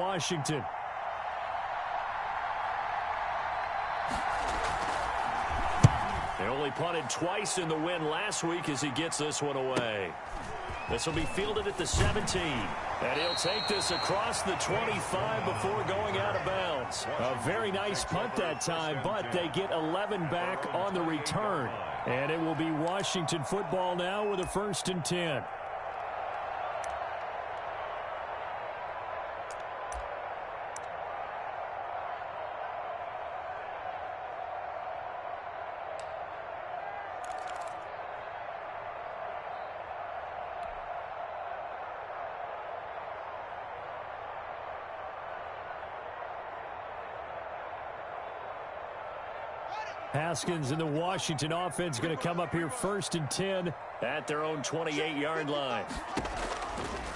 Washington. They only punted twice in the win last week as he gets this one away. This will be fielded at the 17. And he'll take this across the 25 before going out of bounds. A very nice punt that time, but they get 11 back on the return. And it will be Washington football now with a 1st and 10. Haskins and the Washington offense going to come up here 1st and 10 at their own 28-yard line.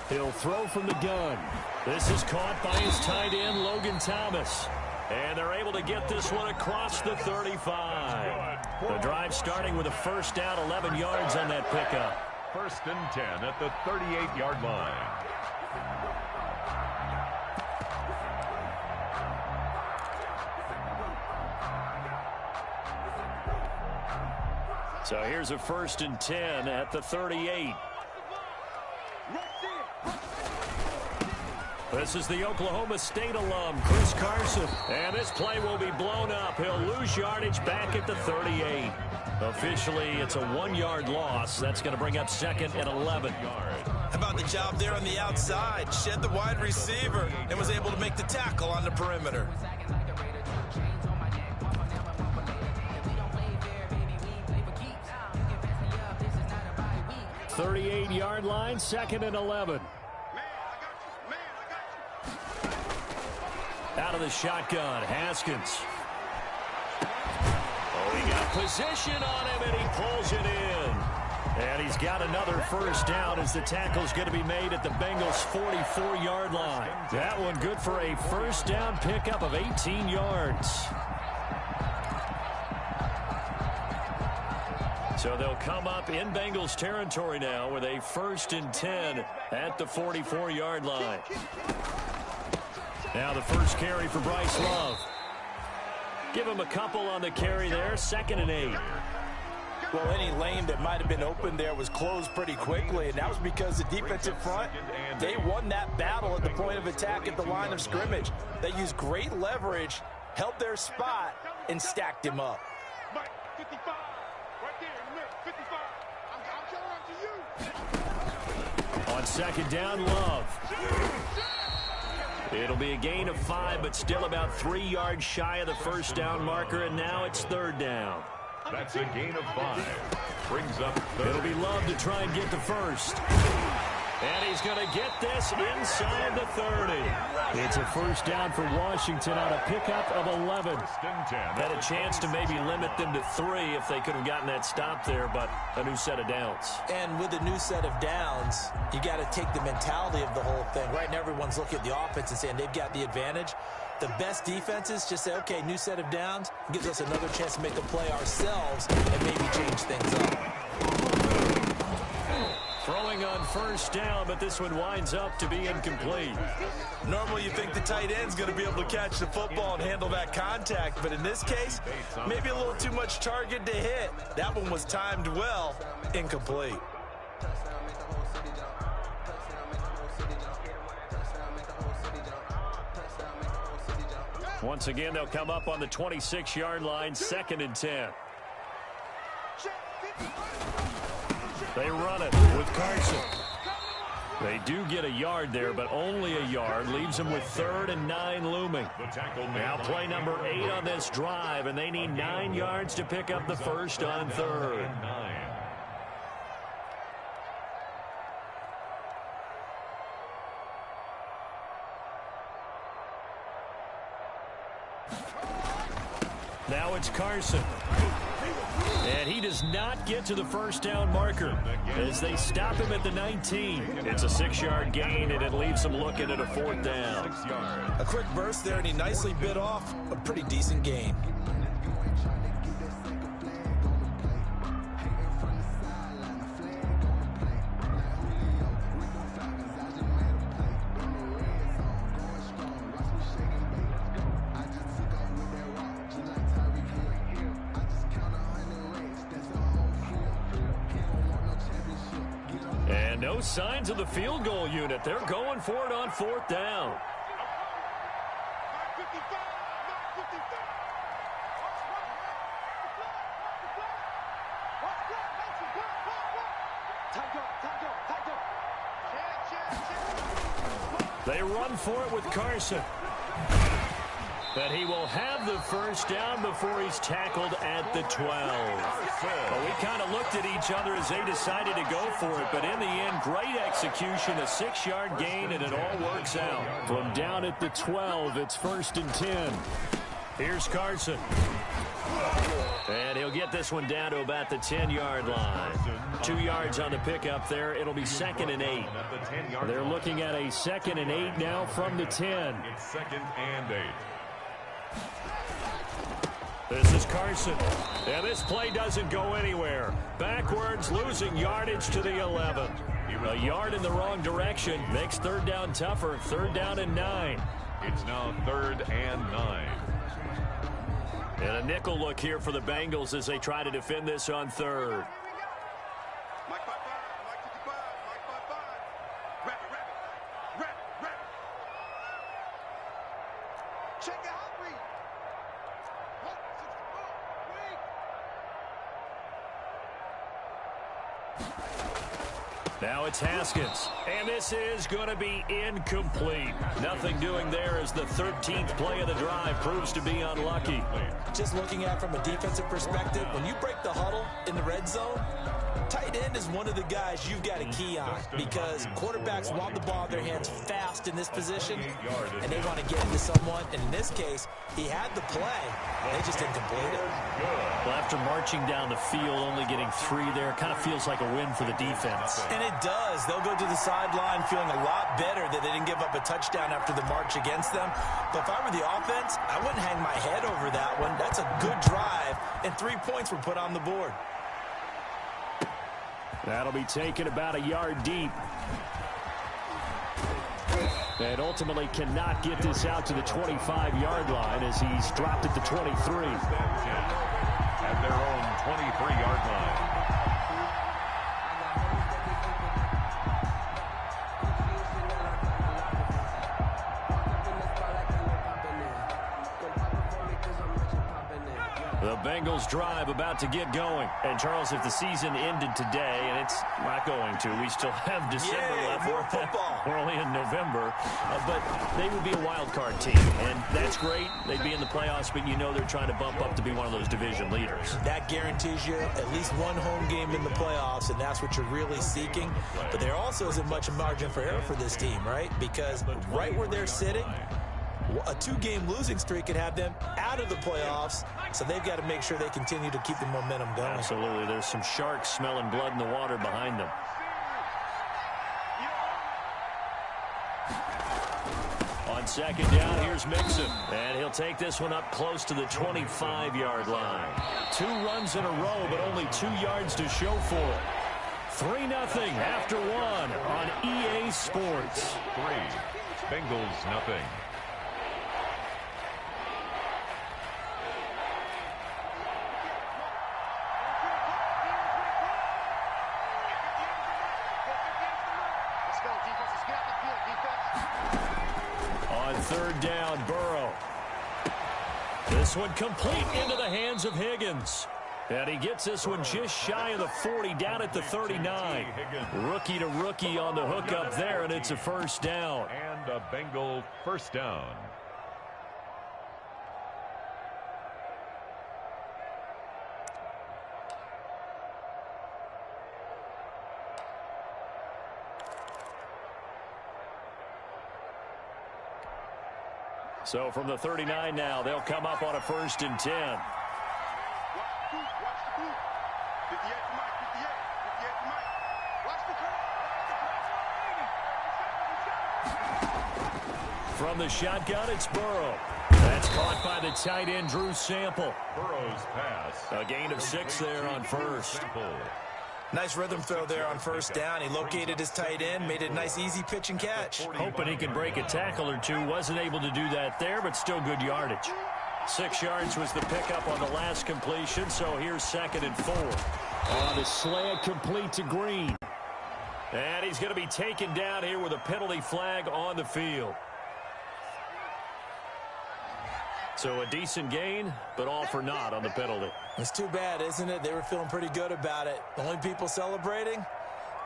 He'll throw from the gun. This is caught by his tight end, Logan Thomas. And they're able to get this one across the 35. The drive starting with a 1st down, 11 yards on that pickup. 1st and 10 at the 38-yard line. So here's a 1st and 10 at the 38. This is the Oklahoma State alum, Chris Carson. And this play will be blown up. He'll lose yardage back at the 38. Officially, it's a 1-yard loss. That's going to bring up 2nd and 11. How about the job there on the outside? Shed the wide receiver and was able to make the tackle on the perimeter. 38-yard line, 2nd and 11. Out of the shotgun, Haskins. Oh, he got position on him, and he pulls it in. And he's got another 1st down as the tackle's going to be made at the Bengals' 44-yard line. That one good for a 1st down pickup of 18 yards. So they'll come up in Bengals territory now with a 1st and 10 at the 44-yard line. Now the first carry for Bryce Love. Give him a couple on the carry there, 2nd and 8. Well, any lane that might have been open there was closed pretty quickly, and that was because the defensive front, they won that battle at the point of attack at the line of scrimmage. They used great leverage, held their spot, and stacked him up. On 2nd down, Love. It'll be a gain of 5, but still about 3 yards shy of the 1st down marker, and now it's 3rd down. That's a gain of 5. Brings up 3rd. It'll be Love to try and get the 1st. And he's going to get this inside the 30. It's a 1st down for Washington on a pickup of 11. Had a chance to maybe limit them to 3 if they could have gotten that stop there, but a new set of downs. And with a new set of downs, you got to take the mentality of the whole thing. Right now, everyone's looking at the offense and saying they've got the advantage. The best defenses just say, okay, new set of downs, gives us another chance to make a play ourselves and maybe change things up. Throwing on 1st down, but this one winds up to be incomplete. Normally you think the tight end's going to be able to catch the football and handle that contact, but in this case, maybe a little too much target to hit. That one was timed well, incomplete. Once again, they'll come up on the 26-yard line, 2nd and 10. They run it with Carson. They do get a yard there, but only a yard. Leaves them with 3rd and 9 looming. Now play number 8 on this drive, and they need 9 yards to pick up the 1st on 3rd. Now it's Carson. And he does not get to the 1st down marker as they stop him at the 19. It's a 6-yard gain, and it leaves him looking at a 4th down. A quick burst there, and he nicely bit off a pretty decent gain. no signs of the field goal unit. They're going for it on 4th down. They run for it with Carson. But he will have the first down before he's tackled at the 12. Well, we kind of looked at each other as they decided to go for it, but in the end, great execution, a 6-yard gain, and it all works out. From down at the 12, it's 1st and 10. Here's Carson. And he'll get this one down to about the 10-yard line. 2 yards on the pickup there. It'll be 2nd and 8. They're looking at a 2nd and 8 now from the 10. It's 2nd and 8. This is Carson. And this play doesn't go anywhere. Backwards, losing yardage to the 11. A yard in the wrong direction makes 3rd down tougher. 3rd down and 9. It's now 3rd and 9. And a nickel look here for the Bengals as they try to defend this on 3rd. Now it's Haskins, and this is going to be incomplete. Nothing doing there as the 13th play of the drive proves to be unlucky. Just looking at it from a defensive perspective, when you break the huddle in the red zone, tight end is one of the guys you've got to key on because quarterbacks want the ball in their hands fast in this position, and they want to get into someone. And in this case, he had the play. They just didn't complete it. Well, after marching down the field, only getting 3 there, kind of feels like a win for the defense. And it does. They'll go to the sideline feeling a lot better that they didn't give up a touchdown after the march against them. But if I were the offense, I wouldn't hang my head over that one. That's a good drive, and 3 points were put on the board. That'll be taken about a yard deep. And ultimately cannot get this out to the 25-yard line as he's dropped at the 23. At their own 23-yard line. The Bengals drive about to get going. And, Charles, if the season ended today, and it's not going to, we still have December left. More football. We're only in November. But they would be a wild card team. And that's great. They'd be in the playoffs, but you know they're trying to bump up to be one of those division leaders. That guarantees you at least one home game in the playoffs, and that's what you're really seeking. But there also isn't much margin for error for this team, right? Because right where they're sitting, a 2-game losing streak could have them out of the playoffs, so they've got to make sure they continue to keep the momentum going. Absolutely. There's some sharks smelling blood in the water behind them. On 2nd down, here's Mixon, and he'll take this one up close to the 25-yard line. 2 runs in a row, but only 2 yards to show for it. 3-0 after 1 on EA Sports. 3. Bengals nothing. On 3rd down, Burrow. This one complete into the hands of Higgins. And he gets this one just shy of the 40, down at the 39. Rookie to rookie on the hook up there, and it's a 1st down. And a Bengal 1st down. So from the 39 now, they'll come up on a 1st and 10. From the shotgun, it's Burrow. That's caught by the tight end, Drew Sample. Burrow's pass. A gain of 6 there on 1st. Nice rhythm throw there on 1st down. He located his tight end, made it a nice easy pitch and catch. Hoping he could break a tackle or 2. Wasn't able to do that there, but still good yardage. 6 yards was the pickup on the last completion, so here's 2nd and 4. On the slant, complete to Green. And he's going to be taken down here with a penalty flag on the field. So a decent gain, but all for naught on the penalty. It's too bad, isn't it? They were feeling pretty good about it. The only people celebrating,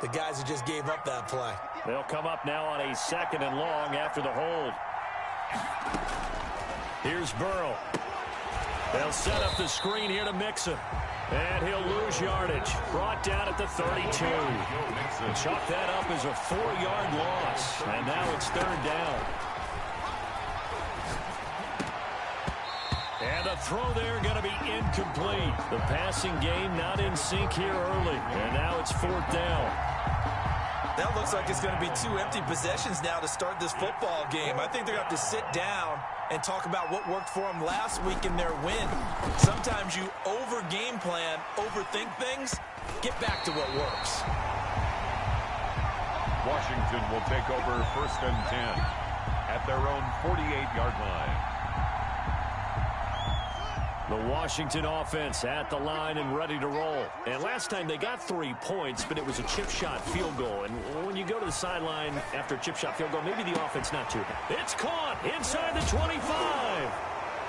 the guys who just gave up that play. They'll come up now on a 2nd and long after the hold. Here's Burrow. They'll set up the screen here to Mixon. And he'll lose yardage. Brought down at the 32. Chalk that up as a 4-yard loss. And now it's 3rd down. And the throw there going to be incomplete. The passing game not in sync here early. And now it's 4th down. That looks like it's going to be 2 empty possessions now to start this football game. I think they're going to have to sit down and talk about what worked for them last week in their win. Sometimes you over-game plan, overthink things. Get back to what works. Washington will take over 1st and 10 at their own 48-yard line. The Washington offense at the line and ready to roll. And last time they got 3 points, but it was a chip shot field goal. And when you go to the sideline after a chip shot field goal, maybe the offense not too happy. It's caught inside the 25.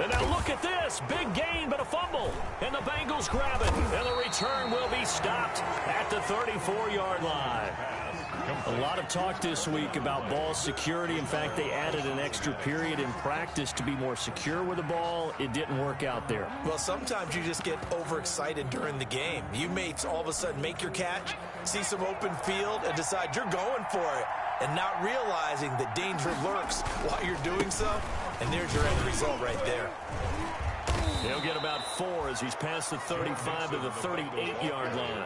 And now look at this. Big gain, but a fumble. And the Bengals grab it. And the return will be stopped at the 34-yard line. A lot of talk this week about ball security. In fact, they added an extra period in practice to be more secure with the ball. It didn't work out there. Well, sometimes you just get overexcited during the game. You may all of a sudden make your catch, see some open field, and decide you're going for it, and not realizing that danger lurks while you're doing so. And there's your end result right there. He'll get about 4 as he's past the 35 to the 38-yard line.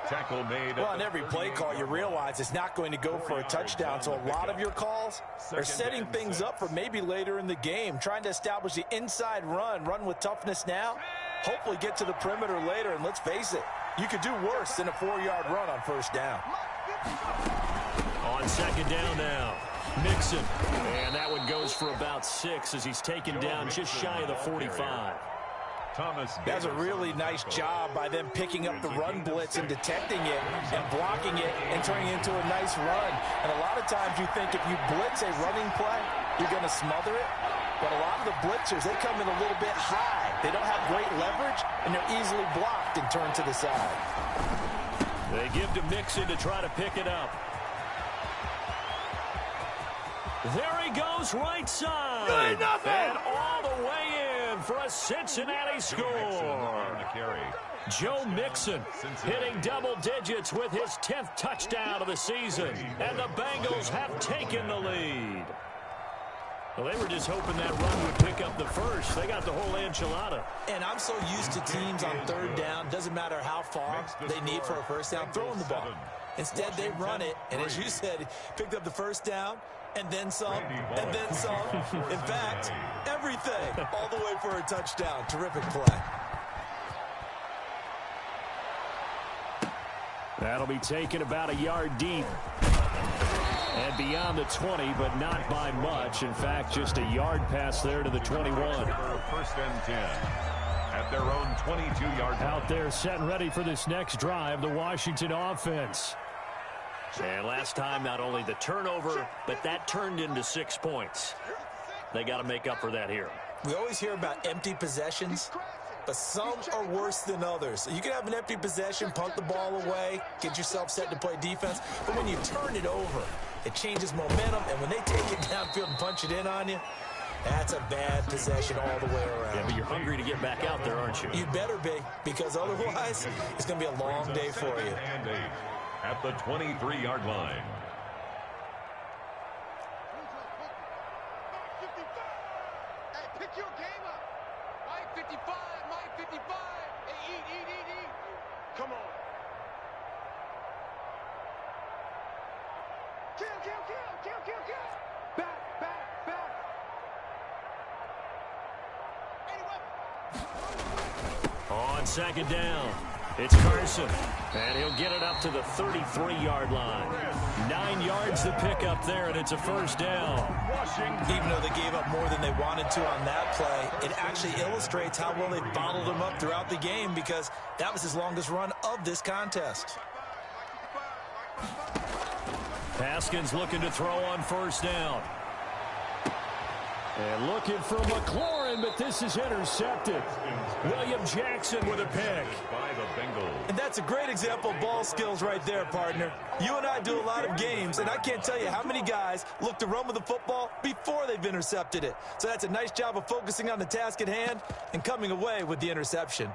Tackle made. Well, on every play call, you realize it's not going to go for a touchdown. So a lot of your calls are setting things up for maybe later in the game, trying to establish the inside run with toughness now, hopefully get to the perimeter later. And let's face it, you could do worse than a 4-yard run on 1st down. On 2nd down now, Mixon. And that one goes for about 6 as he's taken down just shy of the 45. That's a really nice job by them picking up the run blitz and detecting it and blocking it and turning it into a nice run. And a lot of times you think if you blitz a running play, you're going to smother it. But a lot of the blitzers, they come in a little bit high. They don't have great leverage, and they're easily blocked and turned to the side. They give to Mixon to try to pick it up. There he goes, right side. And all the way in for a Cincinnati score. Joe Mixon hitting double digits with his 10th touchdown of the season. And the Bengals have taken the lead. Well, they were just hoping that run would pick up the first. They got the whole enchilada. And I'm so used to teams on 3rd down, doesn't matter how far they need for a 1st down, throwing the ball. Instead, they run it, and as you said, picked up the 1st down, and then some, and then some. In fact, everything, all the way for a touchdown. Terrific play. That'll be taken about a yard deep. And beyond the 20, but not by much. In fact, just a yard pass there to the 21. 1st and 10 at their own 22-yard line. Out there set and ready for this next drive, the Washington offense. And last time, not only the turnover, but that turned into 6 points. They got to make up for that here. We always hear about empty possessions, but some are worse than others. You can have an empty possession, punt the ball away, get yourself set to play defense, but when you turn it over, it changes momentum, and when they take it downfield and punch it in on you, that's a bad possession all the way around. Yeah, but you're hungry to get back out there, aren't you? You better be, because otherwise, it's going to be a long day for you. At the 23-yard line. Pick your game up. Mike 55, Mike 55. Hey, eat. Come on. Kill. Back. On 2nd down, it's Carson. And he'll get it up to the 33-yard line. 9 yards to pick up there, and it's a 1st down. Even though they gave up more than they wanted to on that play, it actually illustrates how well they bottled him up throughout the game, because that was his longest run of this contest. Haskins looking to throw on first down. And looking for McLaurin, but this is intercepted. William Jackson with a pick. By the Bengals. And that's a great example of ball skills right there, partner. You and I do a lot of games, and I can't tell you how many guys look to run with the football before they've intercepted it. So that's a nice job of focusing on the task at hand and coming away with the interception.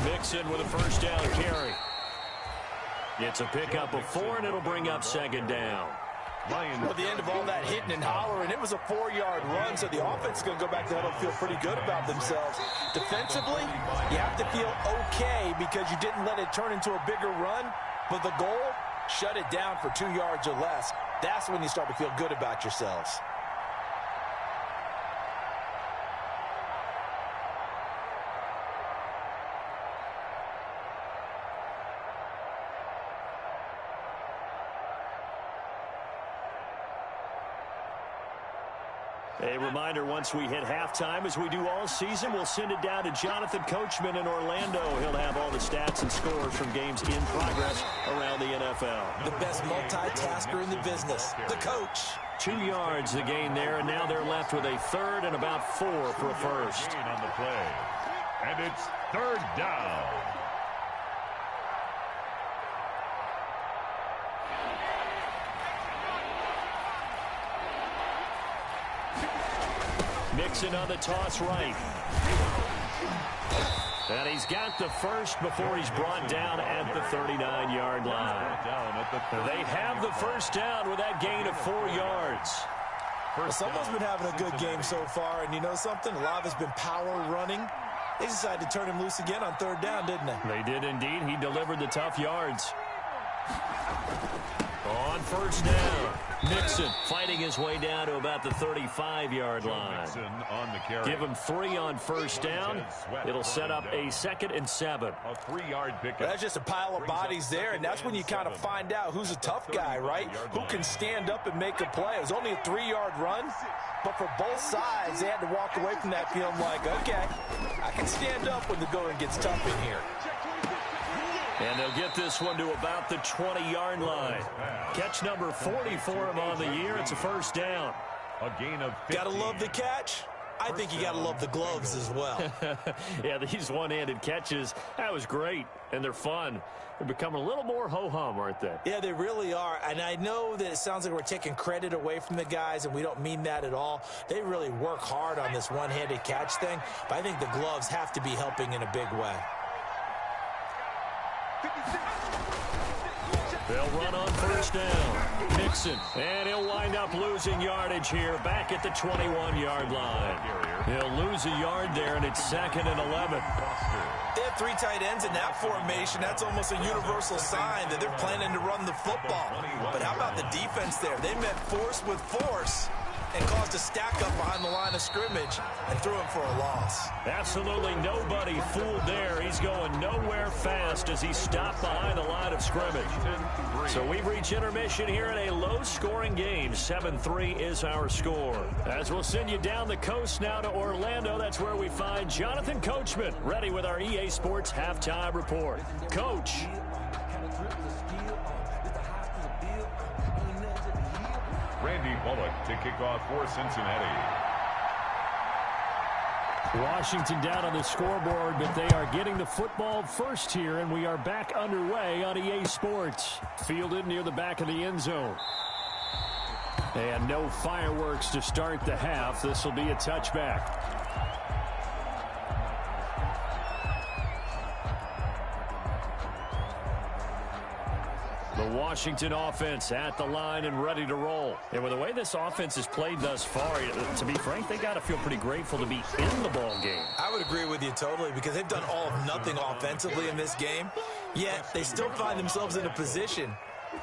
Mixon with a first down carry. It's a pickup of 4, and it'll bring up second down. Well, at the end of all that hitting and hollering, it was a 4-yard run, so the offense is going to go back to huddle and feel pretty good about themselves. Defensively, you have to feel okay because you didn't let it turn into a bigger run, but the goal, shut it down for 2 yards or less. That's when you start to feel good about yourselves. A reminder, once we hit halftime, as we do all season, we'll send it down to Jonathan Coachman in Orlando. He'll have all the stats and scores from games in progress around the NFL. The best multitasker in the business, the coach. 2 yards the gain there, and now they're left with a third and about 4 for a first. Gain on the play. And it's third down. Mixon on the toss right. And he's got the first before he's brought down at the 39-yard line. They have the first down with that gain of 4 yards. Well, someone's been having a good game so far, and you know something? A lot of it's been power running. They decided to turn him loose again on third down, didn't they? They did indeed. He delivered the tough yards. On first down, Mixon fighting his way down to about the 35-yard line. Give him 3 on first down. It'll set up a 2nd and 7. A 3-yard pickup. That's just a pile of bodies there, and that's when you kind of find out who's a tough guy, right? Who can stand up and make a play. It was only a 3-yard run, but for both sides, they had to walk away from that feeling like, okay, I can stand up when the going gets tough in here. And they'll get this one to about the 20-yard line. Catch number 40 for him on the year. It's a first down. A gain of 15. Gotta love the catch. I think you gotta love the gloves as well. Yeah, these one-handed catches, that was great, and they're fun. They're becoming a little more ho-hum, aren't they? Yeah, they really are. And I know that it sounds like we're taking credit away from the guys, and we don't mean that at all. They really work hard on this one-handed catch thing, but I think the gloves have to be helping in a big way. They'll run on first down. Mixon, and he'll wind up losing yardage here back at the 21-yard line. He'll lose a yard there, and it's 2nd and 11. They have 3 tight ends in that formation. That's almost a universal sign that they're planning to run the football. But how about the defense there? They met force with force and caused a stack up behind the line of scrimmage and threw him for a loss. Absolutely nobody fooled there. He's going nowhere fast as he stopped behind the line of scrimmage. So we've reached intermission here in a low-scoring game. 7-3 is our score. As we'll send you down the coast now to Orlando, that's where we find Jonathan Coachman, ready with our EA Sports Halftime Report. Coach. Randy Bullock to kick off for Cincinnati. Washington down on the scoreboard, but they are getting the football first here, and we are back underway on EA Sports. Fielded near the back of the end zone. And no fireworks to start the half. This will be a touchback. The Washington offense at the line and ready to roll. And with the way this offense has played thus far, to be frank, they got to feel pretty grateful to be in the ball game. I would agree with you totally because they've done all of nothing offensively in this game, yet they still find themselves in a position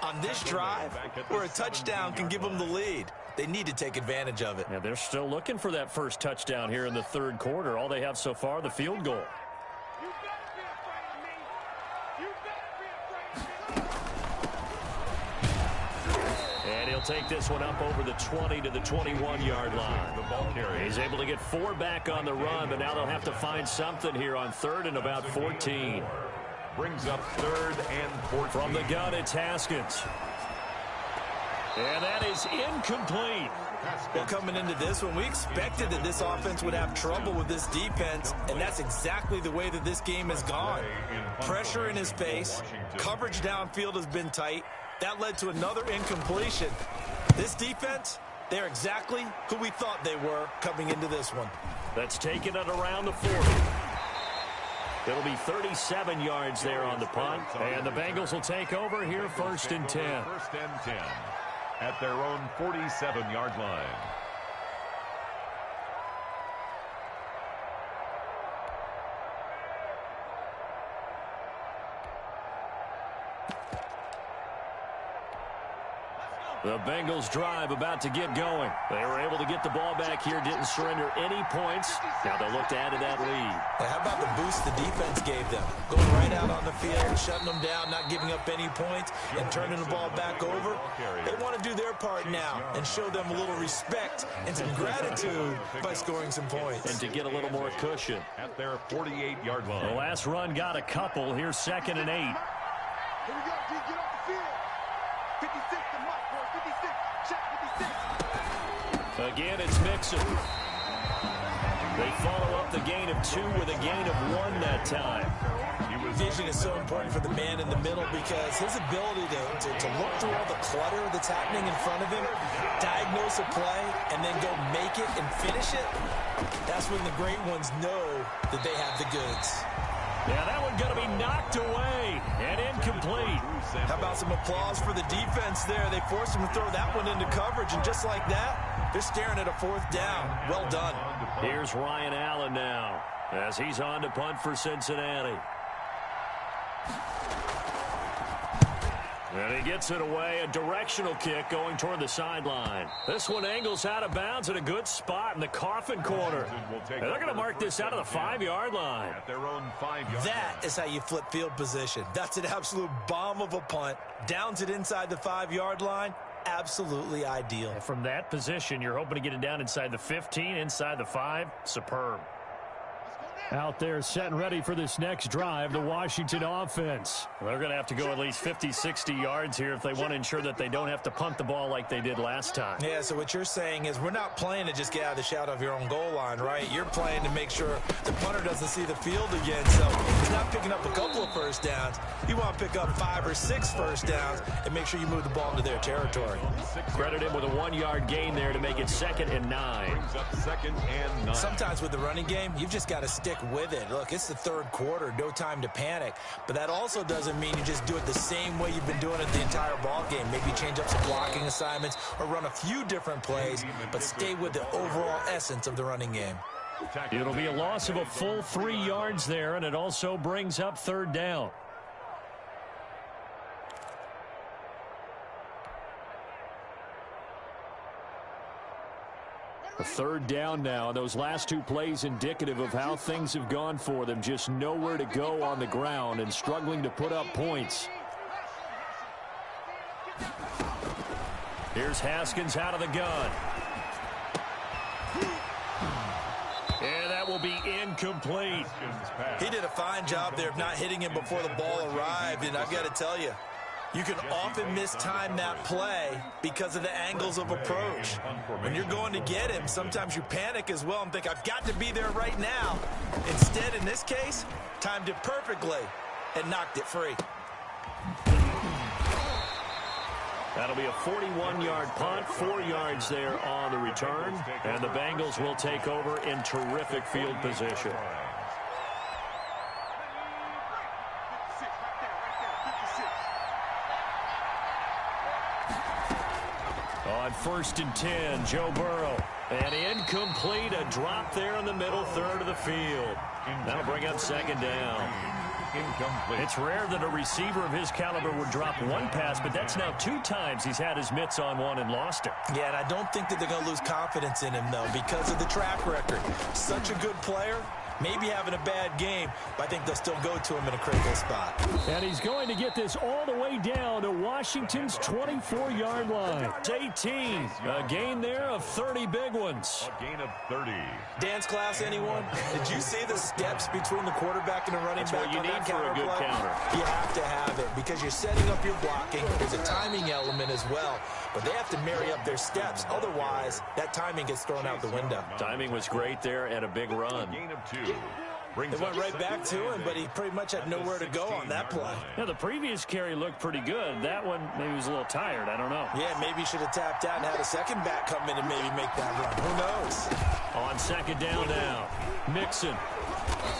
on this drive where a touchdown can give them the lead. They need to take advantage of it. Yeah, they're still looking for that first touchdown here in the third quarter. All they have so far, the field goal. take this one up over the 20 to the 21-yard line. The ball carrier. He's able to get 4 back on the run, but now they'll have to find something here on 3rd and about 14. Brings up 3rd and 14. From the gun, it's Haskins. And that is incomplete. Well, coming into this one, we expected that this offense would have trouble with this defense, and that's exactly the way that this game has gone. Pressure in his face, coverage downfield has been tight. That led to another incompletion. This defense, they're exactly who we thought they were coming into this one. That's taken it around the 40. It'll be 37 yards there on the punt, and the Bengals will take over here 1st and 10. 1st and 10 at their own 47-yard line. The Bengals drive about to get going. They were able to get the ball back here, didn't surrender any points. Now they'll look to add to that lead. Hey, how about the boost the defense gave them? Going right out on the field, shutting them down, not giving up any points, and turning the ball back over. They want to do their part now and show them a little respect and some gratitude by scoring some points. And to get a little more cushion. At their 48-yard line. The last run got a couple. Here's 2nd and 8. Here we go, D. Get off the field. 56, the mark, boy. 56. Check 56. Again, it's Mixon. They follow up the gain of 2 with a gain of 1 that time. Vision is so important for the man in the middle because his ability to look through all the clutter that's happening in front of him, diagnose a play, and then go make it and finish it, that's when the great ones know that they have the goods. Yeah, that one going to be knocked away and incomplete. How about some applause for the defense there? They forced him to throw that one into coverage, and just like that, they're staring at a 4th down. Well done. Here's Ryan Allen now as he's on to punt for Cincinnati. And he gets it away, a directional kick going toward the sideline. This one angles out of bounds at a good spot in the coffin corner. And they're going to mark this out of the 5-yard line. At their own 5-yard That is how you flip field position. That's an absolute bomb of a punt. Downs it inside the 5-yard line. Absolutely ideal. From that position, you're hoping to get it down inside the 15, inside the 5. Superb. Out there set and ready for this next drive, the Washington offense. They're going to have to go at least 50, 60 yards here if they want to ensure that they don't have to punt the ball like they did last time. Yeah, so what you're saying is we're not playing to just get out of the shadow of your own goal line, right? You're playing to make sure the punter doesn't see the field again. So he's not picking up a couple of first downs. You want to pick up 5 or 6 first downs and make sure you move the ball into their territory. Credit him with a 1-yard gain there to make it 2nd and 9. Brings up 2nd and 9. Sometimes with the running game, you've just got to stick with it. Look, it's the 3rd quarter, no time to panic. But that also doesn't mean you just do it the same way you've been doing it the entire ball game. Maybe change up some blocking assignments or run a few different plays, but stay with the overall essence of the running game. It'll be a loss of a full 3 yards there, and it also brings up 3rd down. A 3rd down now, and those last 2 plays indicative of how things have gone for them. Just nowhere to go on the ground and struggling to put up points. Here's Haskins out of the gun. And that will be incomplete. He did a fine job there of not hitting him before the ball arrived, and I've got to tell you, you can often mistime that play because of the angles of approach. When you're going to get him, sometimes you panic as well and think, I've got to be there right now. Instead, in this case, timed it perfectly and knocked it free. That'll be a 41-yard punt, 4 yards there on the return, and the Bengals will take over in terrific field position. On 1st and 10, Joe Burrow. And incomplete, a drop there in the middle third of the field. That'll bring up 2nd down. Incomplete. It's rare that a receiver of his caliber would drop 1 pass, but that's now 2 times he's had his mitts on 1 and lost it. Yeah, and I don't think that they're going to lose confidence in him, though, because of the track record. Such a good player, maybe having a bad game, but I think they'll still go to him in a critical spot. And he's going to get this all the way down to Washington's 24-yard line. It's 18. A gain there of 30 big ones. A gain of 30. Dance class, anyone? Did you see the steps between the quarterback and the running That's back? what you need for a good counter. You have to have it because you're setting up your blocking. There's a timing element as well, but they have to marry up their steps. Otherwise, that timing gets thrown out the window. Timing was great there and a big run. Gain of 2. They went right back to him, but he pretty much had nowhere to go on that play. Yeah, the previous carry looked pretty good. That one, maybe he was a little tired. I don't know. Yeah, maybe he should have tapped out and had a second back come in and maybe make that run. Who knows? On second down now, Mixon.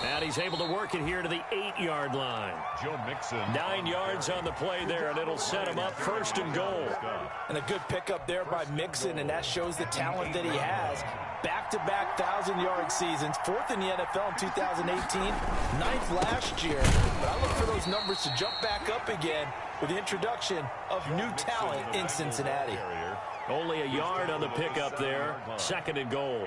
And he's able to work it here to the 8-yard line. Joe Mixon. 9 yards on the play there, and it'll set him up first and goal. And a good pickup there by Mixon, and that shows the talent that he has. Back-to-back 1,000-yard seasons, 4th in the NFL in 2018, 9th last year. But I look for those numbers to jump back up again with the introduction of new talent in Cincinnati. Only a yard on the pickup there. Second and goal.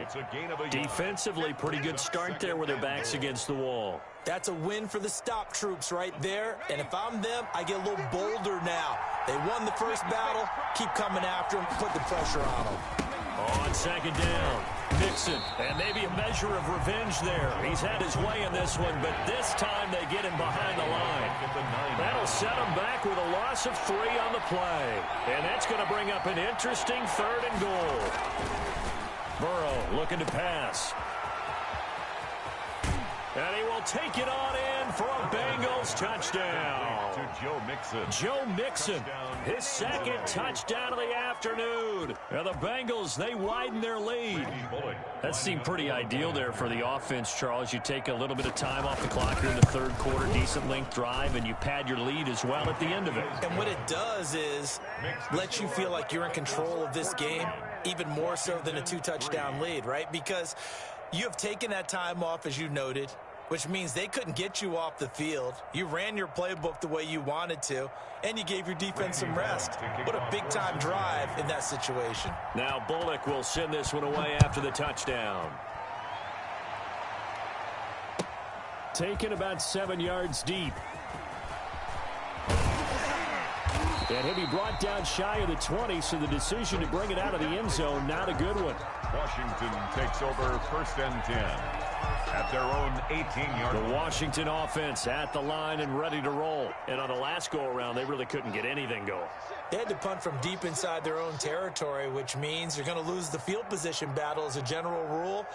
Defensively, pretty good start there with their backs against the wall. That's a win for the stop troops right there. And if I'm them, I get a little bolder now. They won the first battle. Keep coming after them. Put the pressure on them. On second down, Mixon. And maybe a measure of revenge there. He's had his way in this one, but this time they get him behind the line. That'll set him back with a loss of 3 on the play. And that's going to bring up an interesting 3rd and goal. Burrow looking to pass. And he will take it on in for a Bengals touchdown. To Joe Mixon. Joe Mixon, his second touchdown of the afternoon. And the Bengals, they widen their lead. That seemed pretty ideal there for the offense, Charles. You take a little bit of time off the clock here in the third quarter, decent length drive, and you pad your lead as well at the end of it. And what it does is let you feel like you're in control of this game, even more so than a 2-touchdown lead, right? Because you have taken that time off, as you noted, which means they couldn't get you off the field. You ran your playbook the way you wanted to, and you gave your defense some rest. What a big-time drive in that situation. Now Bullock will send this one away after the touchdown. Taken about 7 yards deep. And he'll be brought down shy of the 20, so the decision to bring it out of the end zone, not a good one. Washington takes over 1st and 10 at their own 18-yard line. The Washington offense at the line and ready to roll. And on the last go-around, they really couldn't get anything going. They had to punt from deep inside their own territory, which means you're going to lose the field position battle as a general rule.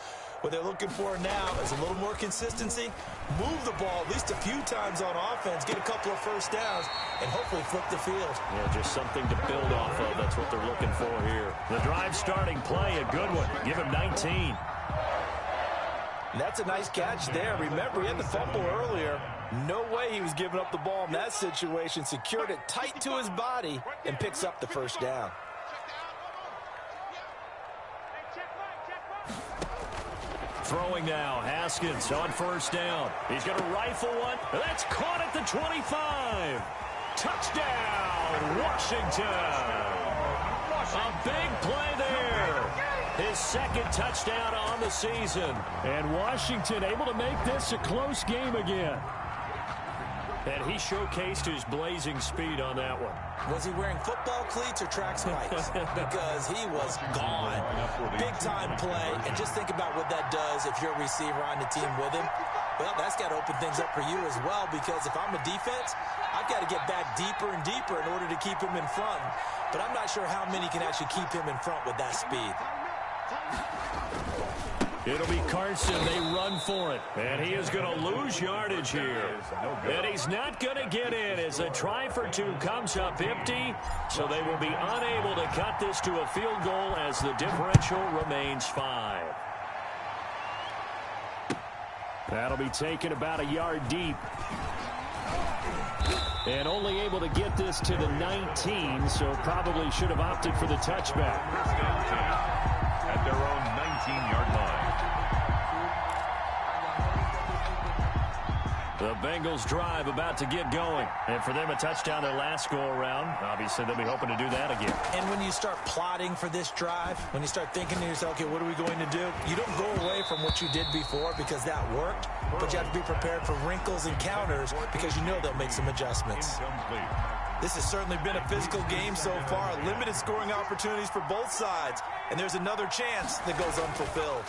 What they're looking for now is a little more consistency, move the ball at least a few times on offense, get a couple of first downs, and hopefully flip the field. Yeah, just something to build off of. That's what they're looking for here. The drive starting play, a good one. Give him 19. And that's a nice catch there. Remember, he had the fumble earlier. No way he was giving up the ball in that situation. Secured it tight to his body and picks up the first down. Throwing now, Haskins on first down. He's going to rifle one. That's caught at the 25. Touchdown, Washington. A big play there. His second touchdown on the season. And Washington able to make this a close game again. And he showcased his blazing speed on that one. Was he wearing football cleats or track spikes? Because he was gone. Big-time play. And just think about what that does if you're a receiver on the team with him. Well, that's got to open things up for you as well, because if I'm a defense, I've got to get back deeper and deeper in order to keep him in front. But I'm not sure how many can actually keep him in front with that speed. It'll be Carson. They run for it. And he is going to lose yardage here. And he's not going to get in as a try for 2 comes up empty. So they will be unable to cut this to a field goal as the differential remains 5. That'll be taken about a yard deep. And only able to get this to the 19, so probably should have opted for the touchback. At their own 19-yard line. The Bengals drive about to get going. And for them, a touchdown their last go-around. Obviously, they'll be hoping to do that again. And when you start plotting for this drive, when you start thinking to yourself, okay, what are we going to do? You don't go away from what you did before because that worked, but you have to be prepared for wrinkles and counters because you know they'll make some adjustments. This has certainly been a physical game so far. Limited scoring opportunities for both sides. And there's another chance that goes unfulfilled.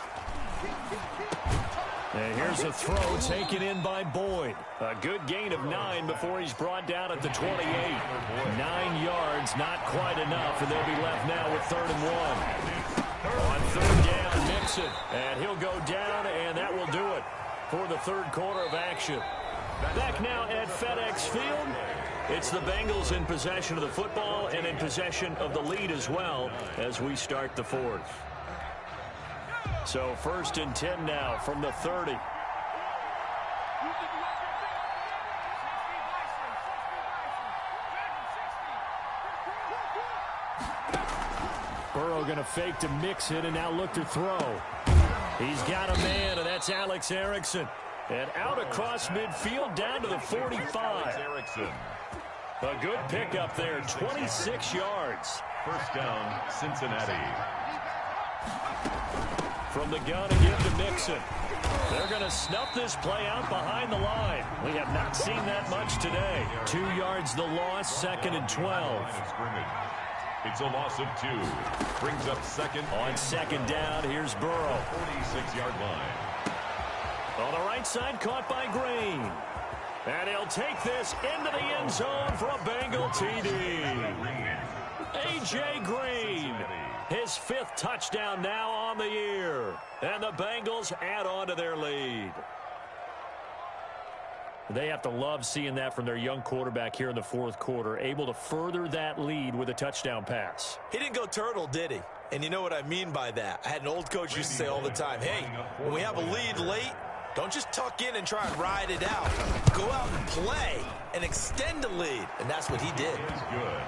And here's a throw taken in by Boyd. A good gain of 9 before he's brought down at the 28. 9 yards, not quite enough, and they'll be left now with 3rd and 1. On 3rd down, Mixon. And he'll go down, and that will do it for the 3rd quarter of action. Back now at FedEx Field. It's the Bengals in possession of the football and in possession of the lead as well as we start the 4th. So 1st and 10 now from the 30. Burrow going to fake to Mixon and now look to throw. He's got a man, and that's Alex Erickson. And out across midfield down to the 45. A good pickup there, 26 yards. 1st down, Cincinnati. From the gun again to Mixon. They're going to snuff this play out behind the line. We have not seen that much today. 2 yards the loss, 2nd and 12. It's a loss of 2. Brings up 2nd. On 2nd down, here's Burrow. 46-yard line. On the right side, caught by Green. And he'll take this into the end zone for a Bengal TD. A.J. Green. His 5th touchdown now on the year. And the Bengals add on to their lead. They have to love seeing that from their young quarterback here in the 4th quarter, able to further that lead with a touchdown pass. He didn't go turtle, did he? And you know what I mean by that. I had an old coach used to say all the time, hey, when we have a lead late, don't just tuck in and try and ride it out. Go out and play and extend the lead. And that's what he did.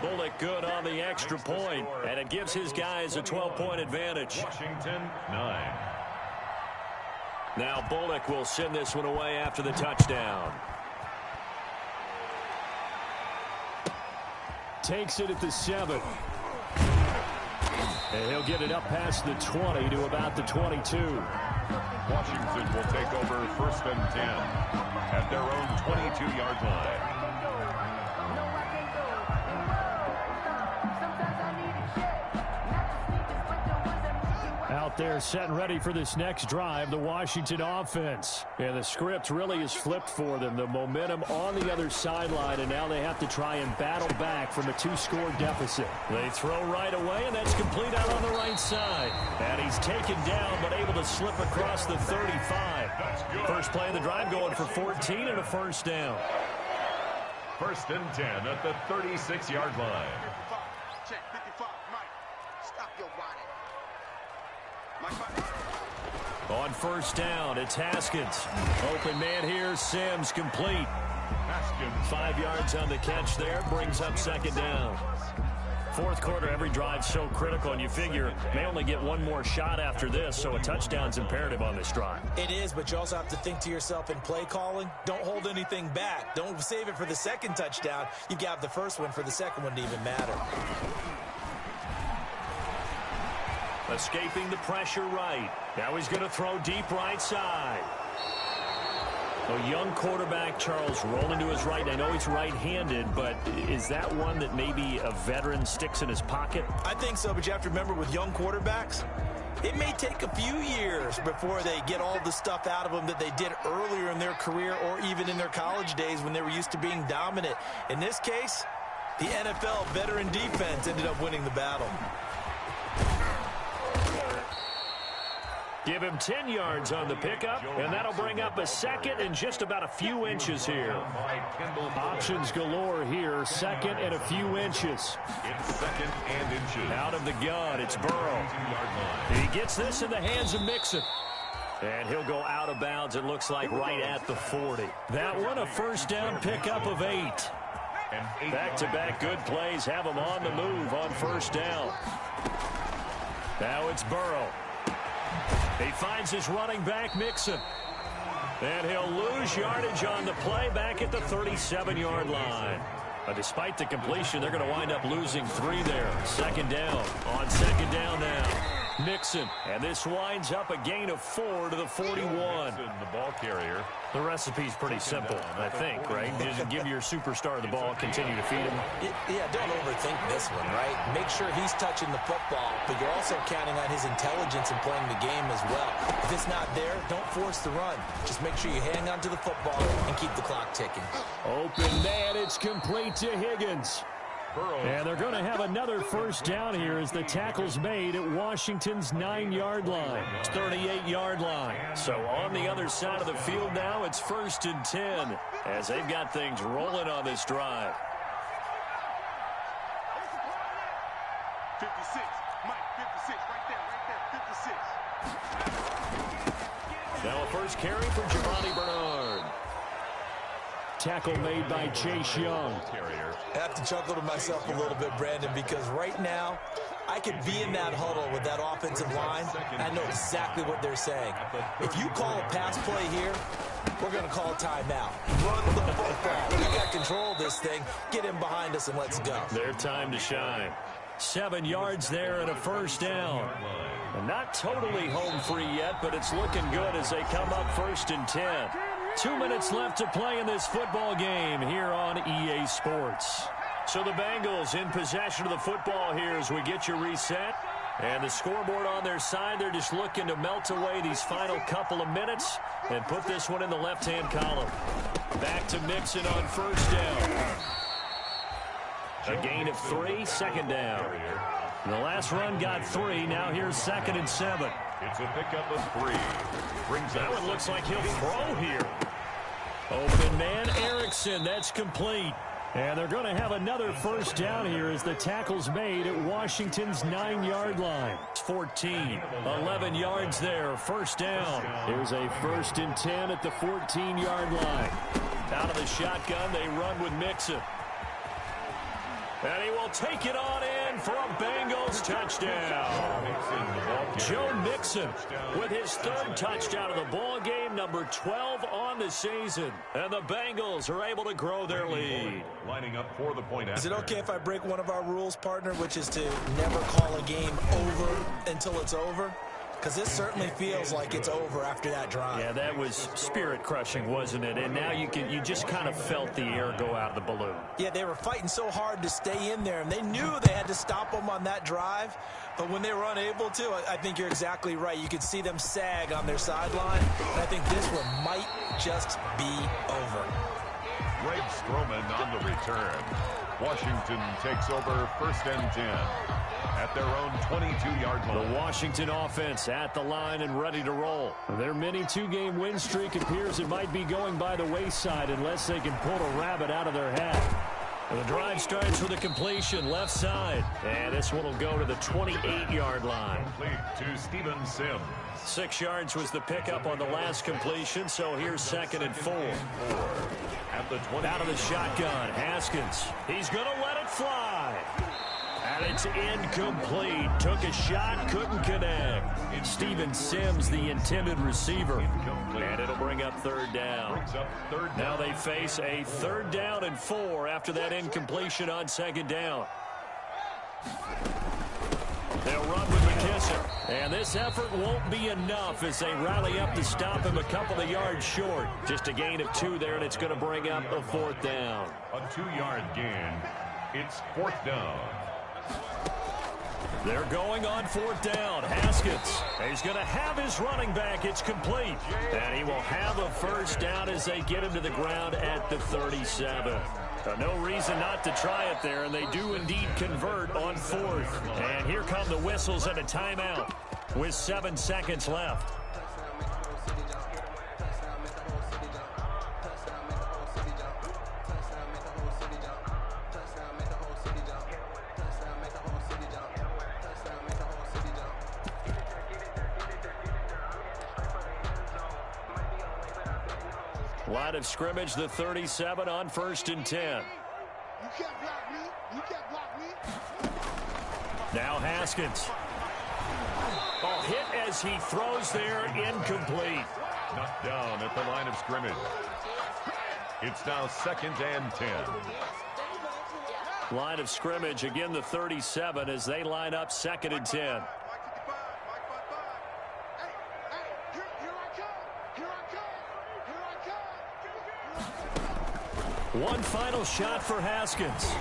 Bullock good on the extra point, and it gives his guys a 12-point advantage. Washington, 9. Now Bullock will send this one away after the touchdown. Takes it at the 7. And he'll get it up past the 20 to about the 22. Washington will take over 1st and 10 at their own 22-yard line. Out there set and ready for this next drive, the Washington offense. And the script really is flipped for them. The momentum on the other sideline, and now they have to try and battle back from a 2-score deficit. They throw right away, and that's complete out on the right side. And he's taken down, but able to slip across the 35. First play of the drive going for 14 and a 1st down. 1st and 10 at the 36-yard line. Check 55, Mike. Stop your whining. On 1st down, it's Haskins. Open man here, Sims complete. Haskins. 5 yards on the catch there, brings up 2nd down. 4th quarter, every drive so critical, and you figure may only get one more shot after this, so a touchdown's imperative on this drive. It is, but you also have to think to yourself in play calling, don't hold anything back. Don't save it for the 2nd touchdown. You've got the 1st one for the 2nd one to even matter. Escaping the pressure right. Now he's going to throw deep right side. A young quarterback, Charles, rolling to his right. I know he's right-handed, but is that one that maybe a veteran sticks in his pocket? I think so, but you have to remember with young quarterbacks, it may take a few years before they get all the stuff out of them that they did earlier in their career or even in their college days when they were used to being dominant. In this case, the NFL veteran defense ended up winning the battle. Give him 10 yards on the pickup, and that'll bring up a 2nd and just about a few inches here. Options galore here, 2nd and a few inches. It's 2nd and inches. Out of the gun, it's Burrow. He gets this in the hands of Mixon. And he'll go out of bounds, it looks like, right at the 40. That one, a 1st down pickup of 8. Back-to-back good plays have him on the move on 1st down. Now it's Burrow. He finds his running back, Mixon. And he'll lose yardage on the play back at the 37-yard line. But despite the completion, they're going to wind up losing 3 there. Second down. On second down now. Mixon. And this winds up a gain of 4 to the 41. The ball carrier. The recipe's pretty simple, I think, right? Just give your superstar the ball, continue to feed him. Yeah, don't overthink this one, right? Make sure he's touching the football, but you're also counting on his intelligence in playing the game as well. If it's not there, don't force the run. Just make sure you hang on to the football and keep the clock ticking. Open man, it's complete to Higgins. And they're going to have another first down here as the tackle's made at Washington's 9-yard line. 38-yard line. So on the other side of the field now, it's 1st and 10 as they've got things rolling on this drive. 56, Mike, 56, right there, 56. Now a first carry for Giovanni Bernard. Tackle made by Chase Young. I have to chuckle to myself a little bit, Brandon, because right now I could be in that huddle with that offensive line, and I know exactly what they're saying. If you call a pass play here, we're going to call a timeout. Run the football. We got control of this thing. Get him behind us and let's go. Their time to shine. 7 yards there and a first down. And not totally home free yet, but it's looking good as they come up 1st and 10. 2 minutes left to play in this football game here on EA Sports. So the Bengals in possession of the football here as we get you reset. And the scoreboard on their side, they're just looking to melt away these final couple of minutes and put this one in the left-hand column. Back to Mixon on first down. A gain of 3, second down. The last run got 3. Now here's 2nd and 7. It's a pickup of 3. Brings that one looks like he'll throw here. Open man, Erickson. That's complete. And they're going to have another first down here as the tackle's made at Washington's 9-yard line. It's 14. 11 yards there. First down. Here's a 1st and 10 at the 14-yard line. Out of the shotgun, they run with Mixon. And he will take it on in for a Bengals touchdown. Joe Mixon with his 3rd touchdown of the ball game, number 12 on the season. And the Bengals are able to grow their lead. Lining up for the point after. Is it okay if I break one of our rules, partner, which is to never call a game over until it's over? Because this certainly feels like it's over after that drive. Yeah, that was spirit-crushing, wasn't it? And now you just kind of felt the air go out of the balloon. Yeah, they were fighting so hard to stay in there, and they knew they had to stop them on that drive. But when they were unable to, I think you're exactly right. You could see them sag on their sideline. And I think this one might just be over. Greg Stroman on the return. Washington takes over 1st and 10. At their own 22-yard line. The Washington offense at the line and ready to roll. Their mini 2-game win streak appears it might be going by the wayside unless they can pull a rabbit out of their hat. And the drive starts with a completion left side. And this one will go to the 28-yard line. Complete to Steven Sims. 6 yards was the pickup on the last completion, so here's 2nd and 4. At the 20. Out of the shotgun, Haskins. He's going to let it fly. And it's incomplete. Took a shot, couldn't connect. Steven Sims, the intended receiver. And it'll bring up 3rd down. Now they face a 3rd down and 4 after that incompletion on 2nd down. They'll run with McKissick. And this effort won't be enough as they rally up to stop him a couple of yards short. Just a gain of 2 there, and it's going to bring up a 4th down. A 2-yard gain. It's 4th down. They're going on 4th down. Haskins. He's going to have his running back. It's complete. And he will have a first down as they get him to the ground at the 37. No reason not to try it there, and they do indeed convert on 4th. And here come the whistles and a timeout with 7 seconds left. Line of scrimmage, the 37 on 1st and 10. You can't block me. You can't block me. Now Haskins. Oh, hit as he throws there, incomplete. Knocked down at the line of scrimmage. It's now 2nd and 10. Line of scrimmage, again the 37 as they line up 2nd and 10. One final shot for Haskins.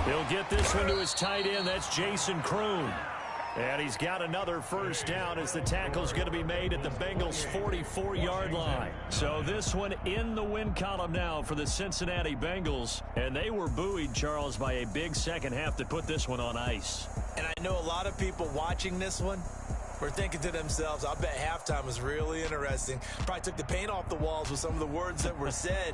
He'll get this one to his tight end. That's Jason Kroon. And he's got another first down as the tackle's going to be made at the Bengals' 44-yard line. So this one in the win column now for the Cincinnati Bengals. And they were buoyed, Charles, by a big second half to put this one on ice. And I know a lot of people watching this one were thinking to themselves, I bet halftime was really interesting. Probably took the paint off the walls with some of the words that were said.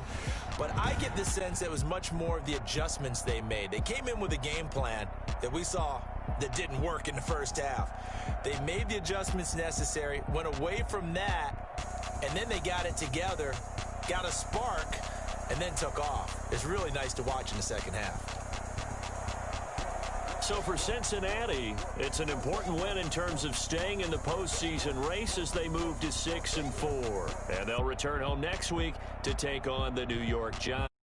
But I get the sense it was much more of the adjustments they made. They came in with a game plan that we saw that didn't work in the first half. They made the adjustments necessary, went away from that, and then they got it together, got a spark, and then took off. It's really nice to watch in the second half. So for Cincinnati, it's an important win in terms of staying in the postseason race as they move to 6-4. And they'll return home next week to take on the New York Giants.